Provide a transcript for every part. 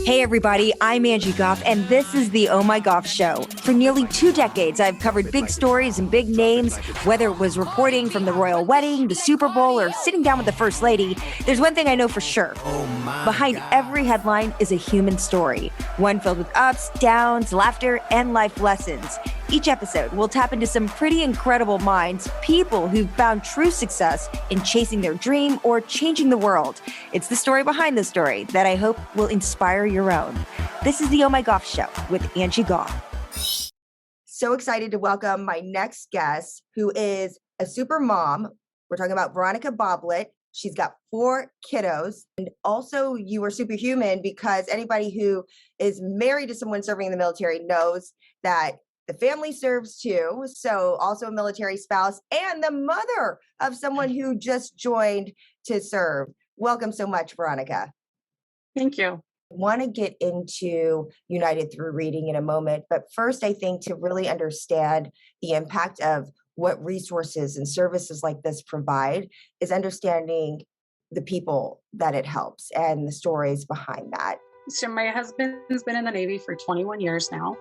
Hey everybody, I'm Angie Goff, and this is the Oh My Goff Show. For nearly 2 decades, I've covered big stories and big names, whether it was reporting from the royal wedding, the Super Bowl, or sitting down with the First Lady. There's one thing I know for sure. Behind every headline is a human story, one filled with ups, downs, laughter, and life lessons. Each episode will tap into some pretty incredible minds, people who've found true success in chasing their dream or changing the world. It's the story behind the story that I hope will inspire your own. This is the Oh My Goff Show with Angie Goff. So excited to welcome my next guest, who is a super mom. We're talking about Veronica Boblitt. She's got 4 kiddos. And also you are superhuman because anybody who is married to someone serving in the military knows that the family serves too. So also a military spouse and the mother of someone who just joined to serve. Welcome so much, Veronica. Thank you. I want to get into United Through Reading in a moment. But first, I think to really understand the impact of what resources and services like this provide is understanding the people that it helps and the stories behind that. So my husband's been in the Navy for 21 years now.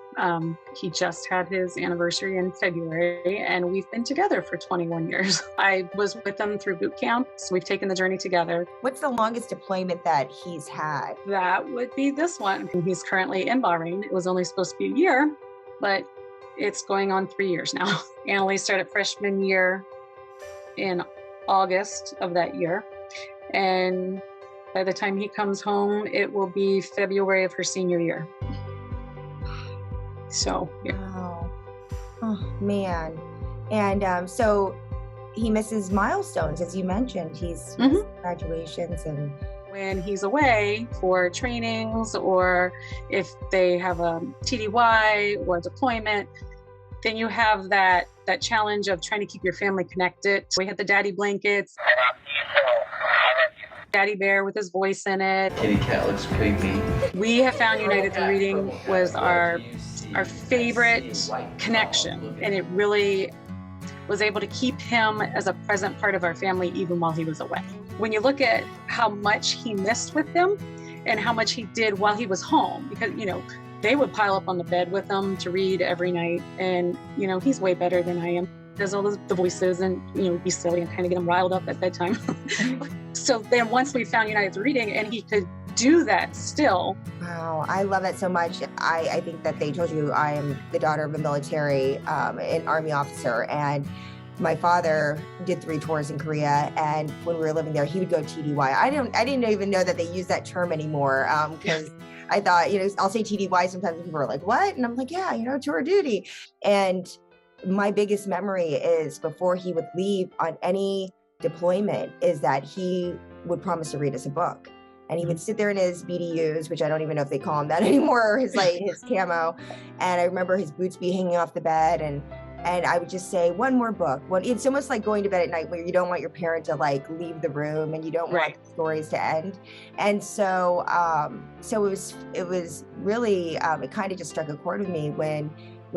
He just had his anniversary in February, and we've been together for 21 years. I was with him through boot camp, so we've taken the journey together. What's the longest deployment that he's had? That would be this one. He's currently in Bahrain. It was only supposed to be a year, but it's going on 3 years now. Annalise started freshman year in August of that year, and by the time he comes home, it will be February of her senior year. So, yeah. Wow. Oh, man. And so he misses milestones, as you mentioned. He's graduations and when he's away for trainings, or if they have a TDY or a deployment, then you have that challenge of trying to keep your family connected. We had the daddy blankets. Daddy bear with his voice in it. Kitty cat looks creepy. We have found United Through Reading was our favorite connection, and it really was able to keep him as a present part of our family even while he was away. When you look at how much he missed with them and how much he did while he was home, because they would pile up on the bed with him to read every night, and he's way better than I am. There's all the voices and be silly and kind of get him riled up at bedtime. So then once we found United Through Reading and he could do that still. Wow, I love it so much. I think that they told you I am the daughter of a military, an Army officer, and my father did 3 tours in Korea, and when we were living there, he would go TDY. I didn't even know that they use that term anymore, because I thought, I'll say TDY sometimes and people are like, what? And I'm like, yeah, tour of duty. And my biggest memory is before he would leave on any deployment is that he would promise to read us a book. And he would sit there in his BDUs, which I don't even know if they call him that anymore, his camo. And I remember his boots be hanging off the bed, and I would just say, one more book. It's almost like going to bed at night where you don't want your parent to leave the room and you don't want the stories to end. And so it was really, it kind of just struck a chord with me when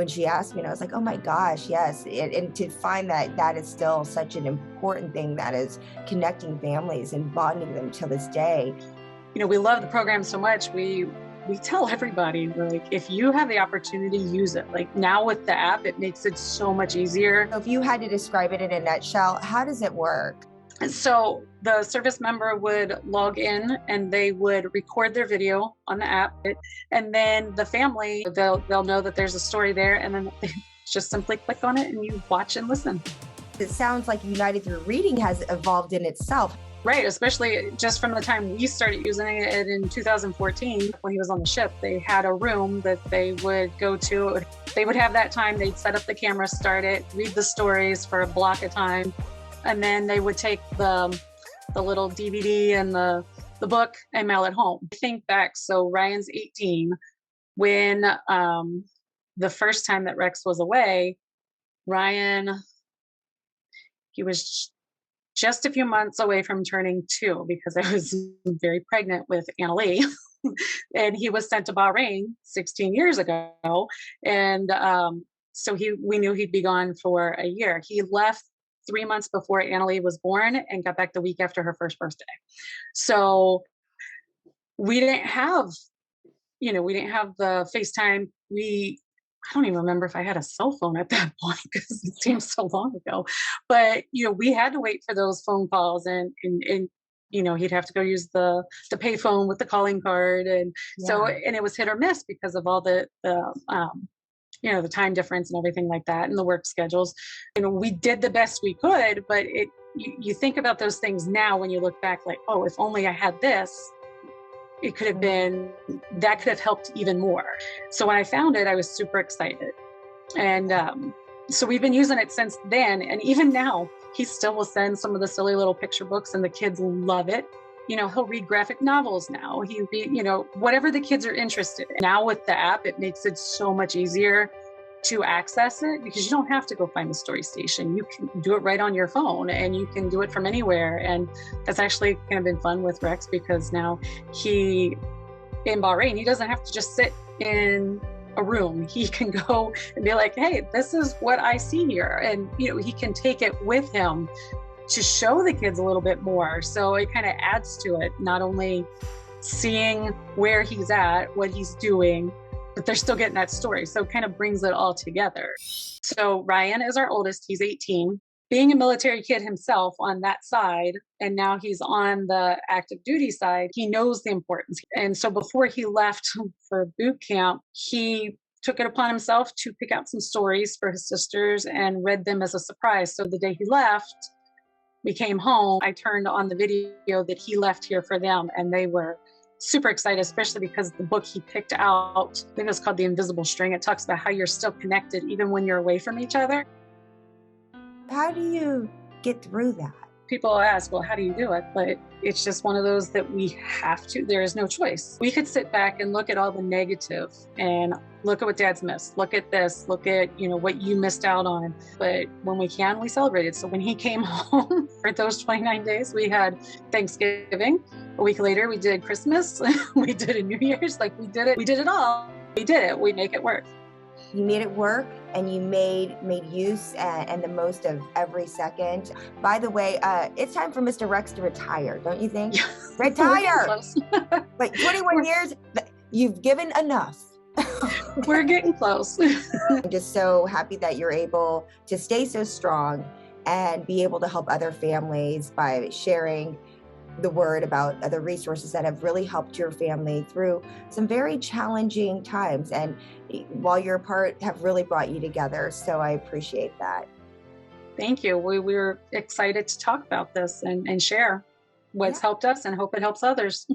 she asked me, and I was like, oh my gosh, yes. And to find that is still such an important thing that is connecting families and bonding them to this day. We love the program so much. We tell everybody, if you have the opportunity, use it. Now with the app, it makes it so much easier. So if you had to describe it in a nutshell, how does it work? So the service member would log in and they would record their video on the app, and then the family, they'll know that there's a story there, and then they just simply click on it and you watch and listen. It sounds like United Through Reading has evolved in itself. Right, especially just from the time we started using it in 2014, when he was on the ship, they had a room that they would go to. They would have that time, they'd set up the camera, start it, read the stories for a block of time. And then they would take the little DVD and the book and mail it home. Think back, so Ryan's 18. When the first time that Rex was away, Ryan, he was just a few months away from turning 2 because I was very pregnant with Annalise. And he was sent to Bahrain 16 years ago. And so we knew he'd be gone for a year. He left 3 months before Annalise was born and got back the week after her first birthday. So we didn't have we didn't have the FaceTime. I don't even remember if I had a cell phone at that point because it seems so long ago. But we had to wait for those phone calls, and he'd have to go use the payphone with the calling card, and so Yeah. and it was hit or miss because of all the time difference and everything like that, and the work schedules. We did the best we could, but you think about those things now when you look back, like, oh, if only I had this, it could have been, that could have helped even more. So when I found it, I was super excited. And so we've been using it since then. And even now, he still will send some of the silly little picture books, and the kids love it. He'll read graphic novels now. Whatever the kids are interested in. Now with the app, it makes it so much easier to access it because you don't have to go find the story station. You can do it right on your phone, and you can do it from anywhere. And that's actually kind of been fun with Rex because now in Bahrain, he doesn't have to just sit in a room. He can go and be like, hey, this is what I see here. And, he can take it with him to show the kids a little bit more. So it kind of adds to it, not only seeing where he's at, what he's doing, but they're still getting that story. So it kind of brings it all together. So Ryan is our oldest. He's 18. Being a military kid himself on that side, and now he's on the active duty side, he knows the importance. And so before he left for boot camp, he took it upon himself to pick out some stories for his sisters and read them as a surprise. So the day he left, we came home, I turned on the video that he left here for them, and they were super excited, especially because the book he picked out, I think it's called The Invisible String. It talks about how you're still connected even when you're away from each other. How do you get through that? People ask, well, how do you do it? But it's just one of those that we have to, there is no choice. We could sit back and look at all the negative and look at what dad's missed. Look at this, look at, what you missed out on. But when we can, we celebrate it. So when he came home for those 29 days, we had Thanksgiving. A week later, we did Christmas. We did a New Year's. Like we did it. We did it all. We did it. We make it work. You made it work, and you made use and the most of every second. By the way, it's time for Mr. Rex to retire, don't you think? Retire! Like 21 years, you've given enough. We're getting close. I'm just so happy that you're able to stay so strong and be able to help other families by sharing the word about other resources that have really helped your family through some very challenging times, and while you're apart have really brought you together. So I appreciate that. Thank you. We're excited to talk about this and share what's helped us, and hope it helps others.